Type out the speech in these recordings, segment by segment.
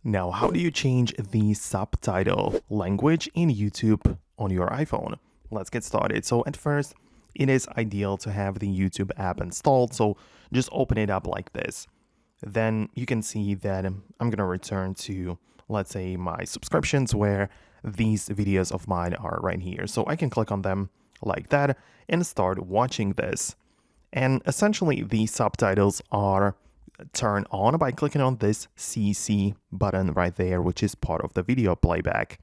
Now, how do you change the subtitle language in YouTube on your iPhone? Let's get started. So at first, it is ideal to have the YouTube app installed. So just open it up like this. Then you can see that I'm going to return to, let's say, my subscriptions where these videos of mine are right here. So I can click on them like that and start watching this. And essentially, the subtitles are turned on by clicking on this CC button right there, which is part of the video playback.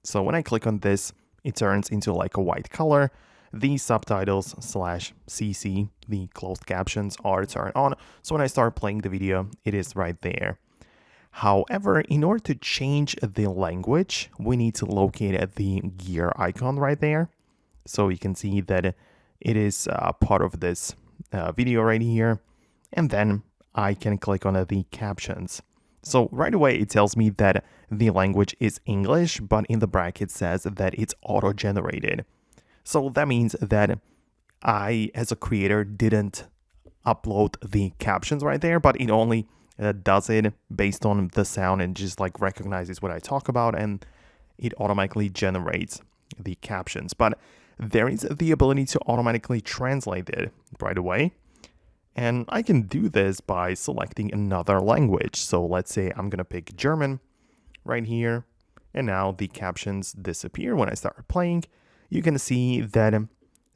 So when I click on this, it turns into like a white color. The subtitles / CC, the closed captions, are turned on. So when I start playing the video, it is right there. However, in order to change the language, we need to locate the gear icon right there. So you can see that it is part of this video right here. And then I can click on the captions. So right away, it tells me that the language is English, but in the bracket says that it's auto-generated. So that means that I, as a creator, didn't upload the captions right there, but it only does it based on the sound and just like recognizes what I talk about, and it automatically generates the captions. But there is the ability to automatically translate it right away. And I can do this by selecting another language. So let's say I'm going to pick German right here. And now the captions disappear when I start playing. You can see that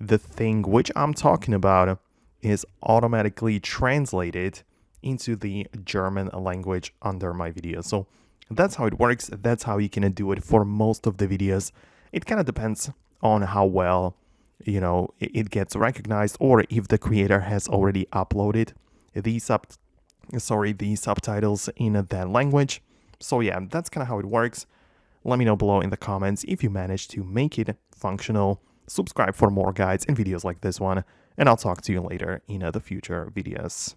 the thing which I'm talking about is automatically translated into the German language under my video. So that's how it works. That's how you can do it for most of the videos. It kind of depends on how well it gets recognized, or if the creator has already uploaded the subtitles in that language. So yeah, that's kind of how it works. Let me know below in the comments if you managed to make it functional. Subscribe for more guides and videos like this one, and I'll talk to you later in the future videos.